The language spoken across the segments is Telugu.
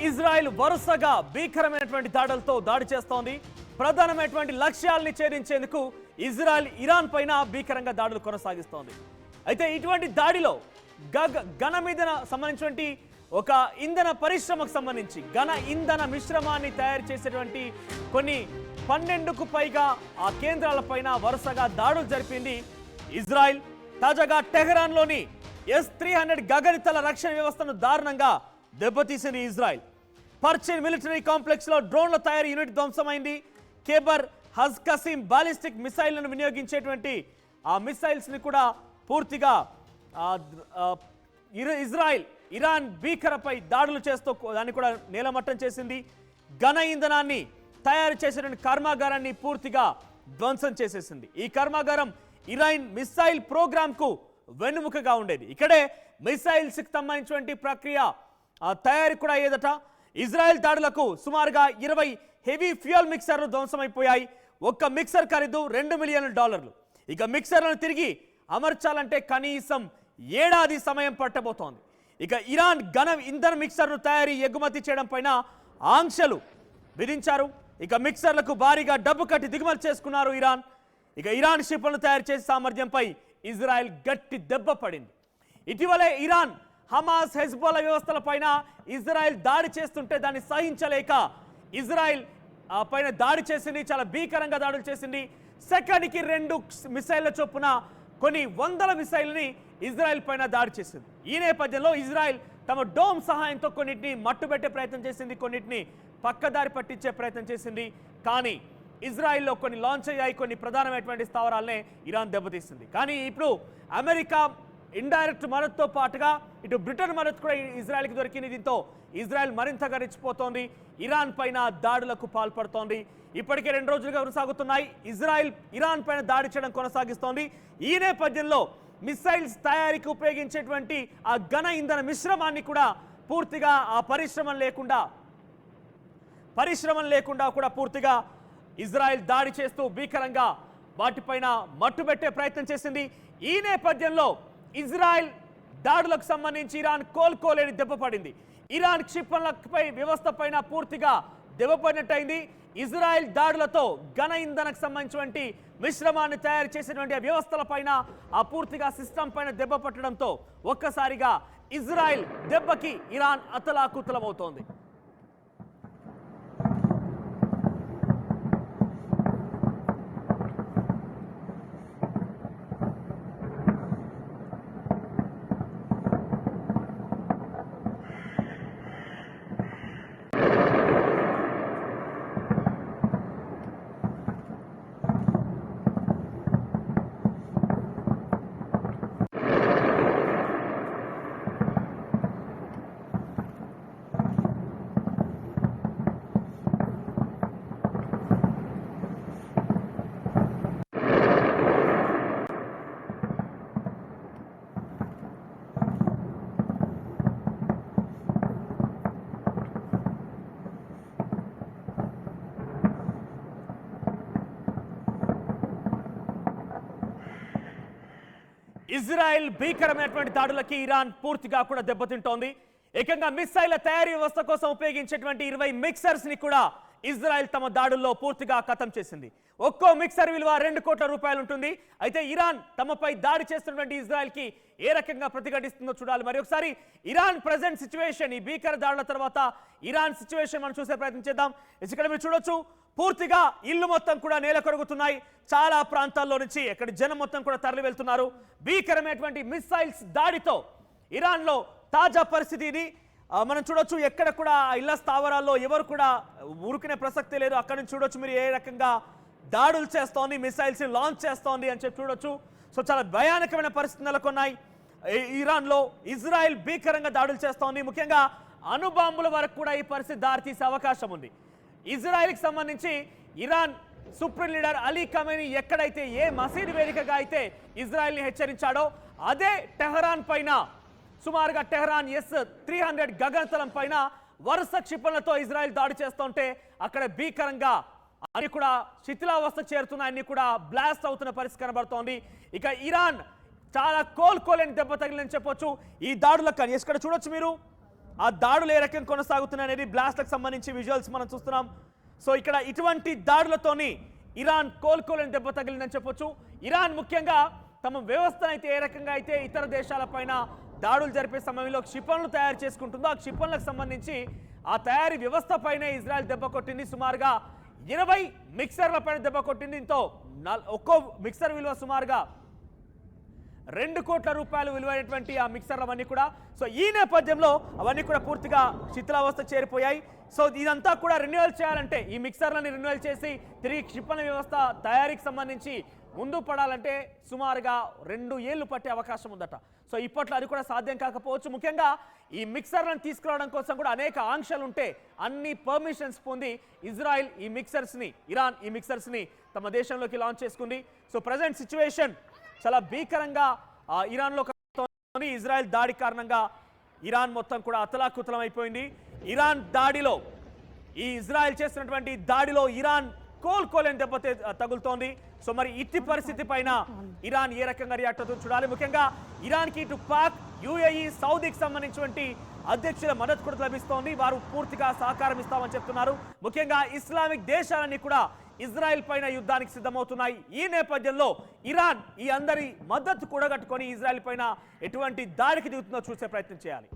ఇజ్రాయెల్ వరుసగా భీకరమైనటువంటి దాడులతో దాడి చేస్తోంది. ప్రధానమైనటువంటి లక్ష్యాల్ని ఛేదించేందుకు ఇజ్రాయెల్ ఇరాన్ పైన భీకరంగా దాడులు కొనసాగిస్తోంది. అయితే ఇటువంటి దాడిలో ఘన సంబంధించినటువంటి ఒక ఇంధన పరిశ్రమకు సంబంధించి ఘన ఇంధన మిశ్రమాన్ని తయారు చేసేటువంటి కొన్ని 12కు పైగా ఆ కేంద్రాలపైన వరుసగా దాడులు జరిపింది ఇజ్రాయెల్. తాజాగా టెహరాన్లోని S-300 గగనతల రక్షణ వ్యవస్థను దారుణంగా దెబ్బతీసింది ఇజ్రాయెల్. పర్చిన్ మిలిటరీ కాంప్లెక్స్ లో డ్రోన్ల తయారీ యూనిట్ ధ్వంసమైంది. కేబర్ హజ్ కసీం బాలిస్టిక్ మిసైళ్లను వినియోగించేటువంటి ఆ మిసైల్స్ ని కూడా పూర్తిగా ఇజ్రాయెల్ ఇరాన్ భీకరపై దాడులు చేస్తూ దాన్ని కూడా నేలమట్టం చేసింది. ఘన ఇంధనాన్ని తయారు చేసేటువంటి కర్మాగారాన్ని పూర్తిగా ధ్వంసం చేసేసింది. ఈ కర్మాగారం ఇరాన్ మిసైల్ ప్రోగ్రామ్ కు వెన్నుముకగా ఉండేది. ఇక్కడే మిసైల్స్ కి సంబంధించినటువంటి ప్రక్రియ తయారీ కూడా అయ్యేదట. ఇజ్రాయెల్ దాడులకు సుమారుగా 20 హెవీ ఫ్యూయల్ మిక్సర్లు ధ్వంసమైపోయాయి. ఒక్క మిక్సర్ ఖరీదు $2 మిలియన్లు. ఇక మిక్సర్లను తిరిగి అమర్చాలంటే కనీసం ఏడాది సమయం పట్టబోతోంది. ఇక ఇరాన్ ఘన ఇంధన మిక్సర్ను తయారీ ఎగుమతి చేయడం పైన ఆంక్షలు విధించారు. ఇక మిక్సర్లకు భారీగా డబ్బు కట్టి దిగుమతి చేసుకున్నారు ఇరాన్. ఇక ఇరాన్ షిప్లను తయారు చేసే సామర్థ్యంపై ఇజ్రాయెల్ గట్టి దెబ్బ పడింది. ఇటీవలే ఇరాన్ హమాస్ హెజ్బోలా వ్యవస్థల పైన ఇజ్రాయెల్ దాడి చేస్తుంటే దాన్ని సహించలేక ఇజ్రాయెల్ పైన దాడి చేసింది. చాలా భీకరంగా దాడులు చేసింది. సెకండ్కి 2 మిసైళ్ల చొప్పున కొన్ని వందల మిసైల్ని ఇజ్రాయెల్ పైన దాడి చేసింది. ఈ నేపథ్యంలో ఇజ్రాయెల్ తమ డోమ్ సహాయంతో కొన్నిటిని మట్టుబెట్టే ప్రయత్నం చేసింది, కొన్నిటిని పక్కదారి పట్టించే ప్రయత్నం చేసింది. కానీ ఇజ్రాయెల్లో కొన్ని లాంచ్ అయ్యాయి, కొన్ని ప్రధానమైనటువంటి స్థావరాలనే ఇరాన్ దెబ్బతీసింది. కానీ ఇప్పుడు అమెరికా ఇండైరెక్ట్ మద్దతుతో పాటుగా ఇటు బ్రిటన్ మద్దతు కూడా ఇజ్రాయెల్కి దొరికింది. దీంతో ఇజ్రాయెల్ మరింతగా రెచ్చిపోతోంది, ఇరాన్ పైన దాడులకు పాల్పడుతోంది. ఇప్పటికే 2 రోజులుగా కొనసాగుతున్నాయి. ఇజ్రాయెల్ ఇరాన్ పైన దాడి చేయడం కొనసాగిస్తోంది. ఈ నేపథ్యంలో మిసైల్స్ తయారీకి ఉపయోగించేటువంటి ఆ ఘన ఇంధన మిశ్రమాన్ని కూడా పూర్తిగా ఆ పరిశ్రమం లేకుండా కూడా పూర్తిగా ఇజ్రాయెల్ దాడి చేస్తూ భీకరంగా వాటిపైన మట్టుబెట్టే ప్రయత్నం చేసింది. ఈ నేపథ్యంలో ఇజ్రాయెల్ దాడులకు సంబంధించి ఇరాన్ కోలుకోలేని దెబ్బపడింది. ఇరాన్ క్షిపణులపై వ్యవస్థ పైన పూర్తిగా దెబ్బపడినట్టయింది. ఇజ్రాయెల్ దాడులతో ఘన ఇంధనకు సంబంధించినటువంటి మిశ్రమాన్ని తయారు చేసినటువంటి ఆ వ్యవస్థల పైన ఆ పూర్తిగా సిస్టమ్ పైన దెబ్బ పట్టడంతో ఒక్కసారిగా ఇజ్రాయెల్ దెబ్బకి ఇరాన్ అతలాకుతలమవుతోంది. ఇజ్రాయెల్ భీకరమైనటువంటి దాడులకి ఇరాన్ పూర్తిగా కూడా దెబ్బతింటోంది. ఏకంగా మిసైళ్ల తయారీ వ్యవస్థ కోసం ఉపయోగించేటువంటి 20 మిక్సర్స్ ని కూడా ఇజ్రాయెల్ తమ దాడుల్లో పూర్తిగా ఖతం చేసింది. ఒక్కో మిక్సర్ విలువ $2 కోట్ల ఉంటుంది. అయితే ఇరాన్ తమపై దాడి చేస్తున్నటువంటి ఇజ్రాయెల్ కి ఏ రకంగా ప్రతిఘటిస్తుందో చూడాలి. మరి ఒకసారి ఇరాన్ ప్రెజెంట్ సిచ్యువేషన్, ఈ భీకర దాడుల తర్వాత ఇరాన్ సిచ్యువేషన్ మనం చూసే ప్రయత్నం చేద్దాం. ఇక్కడ మీరు చూడొచ్చు, పూర్తిగా ఇల్లు మొత్తం కూడా నేల కొరుగుతున్నాయి. చాలా ప్రాంతాల్లో నుంచి ఎక్కడ జనం మొత్తం కూడా తరలి వెళ్తున్నారు. భీకరమైనటువంటి మిసైల్స్ దాడితో ఇరాన్లో తాజా పరిస్థితి ఇది. మనం చూడొచ్చు, ఎక్కడ కూడా ఇళ్ల స్థావరాల్లో ఎవరు కూడా ఉరికినే ప్రసక్తి లేదు. అక్కడ నుంచి చూడొచ్చు మీరు ఏ రకంగా దాడులు చేస్తోంది, మిసైల్స్ లాంచ్ చేస్తోంది అని చెప్పి చూడొచ్చు. సో చాలా భయానకమైన పరిస్థితులు నెలకొన్నాయి ఇరాన్లో. ఇజ్రాయెల్ భీకరంగా దాడులు చేస్తోంది. ముఖ్యంగా అణుబాంబుల వరకు కూడా ఈ పరిస్థితి దారితీసే అవకాశం ఉంది. ఇజ్రాయెల్కి సంబంధించి Iran supreme leader Ali Khamenei ఎక్కడైతే ఏ మసీదు వేదికగా అయితే ఇజ్రాయెల్ని హెచ్చరించాడో అదే టెహరాన్ పైన సుమారుగా టెహరాన్ S-300 గగనతలం పైన వరుస క్షిపణులతో ఇజ్రాయెల్ దాడి చేస్తుంటే అక్కడ భీకరంగా అన్ని కూడా శిథిలావస్థకు చేరుతున్నాయి, అన్ని కూడా బ్లాస్ట్ అవుతున్న పరిస్థితి కనబడుతోంది. ఇక ఇరాన్ చాలా కోలుకోలేని దెబ్బ తగిలిందని చెప్పొచ్చు ఈ దాడులకు. ఇక్కడ చూడొచ్చు మీరు ఆ దాడులు ఏ రకంగా కొనసాగుతున్నాయి అనేది బ్లాస్ట్లకు సంబంధించి విజువల్స్ మనం చూస్తున్నాం. సో ఇక్కడ ఇటువంటి దాడులతోని ఇరాన్ కోలుకోలేని దెబ్బ తగిలిందని చెప్పొచ్చు. ఇరాన్ ముఖ్యంగా తమ వ్యవస్థను అయితే ఏ రకంగా అయితే ఇతర దేశాలపైన దాడులు జరిపే సమయంలో క్షిపణులు తయారు చేసుకుంటుందో ఆ క్షిపణులకు సంబంధించి ఆ తయారీ వ్యవస్థ పైనే ఇజ్రాయెల్ దెబ్బ కొట్టింది. సుమారుగా 20 మిక్సర్ల పైన దెబ్బ కొట్టింది. దీంతో ఒక్కో మిక్సర్ విలువ సుమారుగా 2 కోట్ల రూపాయలు విలువైనటువంటి ఆ మిక్సర్లు అవన్నీ కూడా. సో ఈ నేపథ్యంలో అవన్నీ కూడా పూర్తిగా శిథిలావస్థ చేరిపోయాయి. సో ఇదంతా కూడా రెన్యువల్ చేయాలంటే ఈ మిక్సర్లని రెన్యువల్ చేసి తిరిగి క్షిపణి వ్యవస్థ తయారీకి సంబంధించి ముందు పడాలంటే సుమారుగా 2 ఏళ్లు పట్టే అవకాశం ఉందట. సో ఇప్పట్లో అది కూడా సాధ్యం కాకపోవచ్చు. ముఖ్యంగా ఈ మిక్సర్లను తీసుకురావడం కోసం కూడా అనేక ఆంక్షలు ఉంటే అన్ని పర్మిషన్స్ పొంది ఇజ్రాయెల్ ఈ మిక్సర్స్ని ఇరాన్ ఈ మిక్సర్స్ని తమ దేశంలోకి లాంచ్ చేసుకుంది. సో ప్రజెంట్ సిచ్యువేషన్ చాలా భీకరంగా ఇరాన్లో ఇజ్రాయెల్ దాడి కారణంగా ఇరాన్ మొత్తం కూడా అతలాకుతలం అయిపోయింది. ఇరాన్ దాడిలో ఈ ఇజ్రాయెల్ చేసినటువంటి దాడిలో ఇరాన్ కోలుకోలేని దెబ్బ తగులుతోంది. సో మరి ఇట్టి పరిస్థితి పైన ఇరాన్ ఏ రకంగా రియాక్ట్ అవుతుందో చూడాలి. ముఖ్యంగా ఇరాన్కి ఇటు పాక్, యుఏఈ, సౌదీకి సంబంధించినటువంటి అధ్యక్షుల మద్దతు కూడా లభిస్తోంది. వారు పూర్తిగా సహకారం ఇస్తామని చెప్తున్నారు. ముఖ్యంగా ఇస్లామిక్ దేశాలన్నీ కూడా ఇజ్రాయెల్ పైన యుద్ధానికి సిద్ధమవుతున్నాయి. ఈ నేపథ్యంలో ఇరాన్ ఈ అందరి మద్దతు కూడగట్టుకొని ఇజ్రాయెల్ పైన ఎటువంటి దాడికి దిగుతుందో చూసే ప్రయత్నం చేయాలి.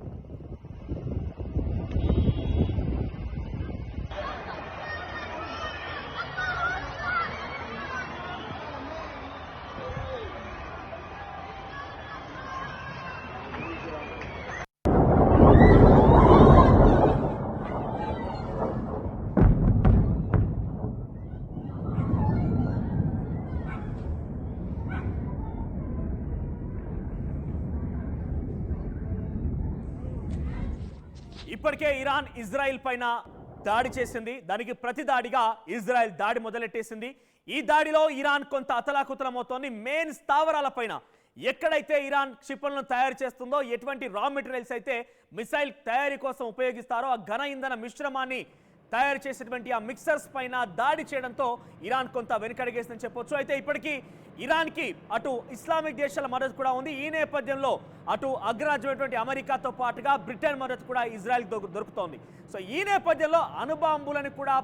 ఇప్పటికే ఇరాన్ ఇజ్రాయెల్ పైన దాడి చేసింది. దానికి ప్రతి దాడిగా ఇజ్రాయెల్ దాడి మొదలెట్టేసింది. ఈ దాడిలో ఇరాన్ కొంత అతలాకుతలమవుతోంది. మెయిన్ స్థావరాలపైన ఎక్కడైతే ఇరాన్ క్షిపణులను తయారు చేస్తుందో, ఎటువంటి రా మెటీరియల్స్ అయితే మిసైల్ తయారీ కోసం ఉపయోగిస్తారో ఆ ఘన ఇంధన మిశ్రమాన్ని తయారు చేసేటువంటి ఆ మిక్సర్స్ పైన దాడి చేయడంతో ఇరాన్ కొంత వెనుకడిగేసిందని చెప్పొచ్చు. అయితే ఇప్పటికీ ఇరాన్కి అటు ఇస్లామిక్ దేశాల మద్దతు కూడా ఉంది. ఈ నేపథ్యంలో అటు అగ్రరాజ్యమైనటువంటి అమెరికాతో పాటుగా బ్రిటన్ మద్దతు కూడా ఇజ్రాయెల్ దొరుకుతోంది. సో ఈ నేపథ్యంలో అణుబాంబులను కూడా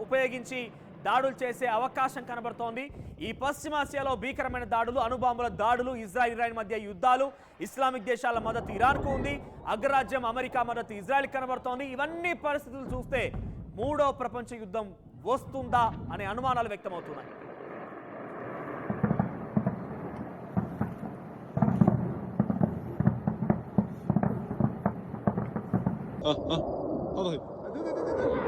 ఉపయోగించి దాడులు చేసే అవకాశం కనబడుతోంది. ఈ పశ్చిమాసియాలో భీకరమైన దాడులు, అణుబాంబుల దాడులు, ఇరాన్ మధ్య యుద్ధాలు, ఇస్లామిక్ దేశాల మద్దతు ఇరాన్కు ఉంది, అగ్రరాజ్యం అమెరికా మద్దతు ఇజ్రాయెల్ కనబడుతోంది. ఇవన్నీ పరిస్థితులు చూస్తే 3వ ప్రపంచ యుద్ధం వస్తుందా అనే అనుమానాలు వ్యక్తమవుతున్నాయి. اه اه واضح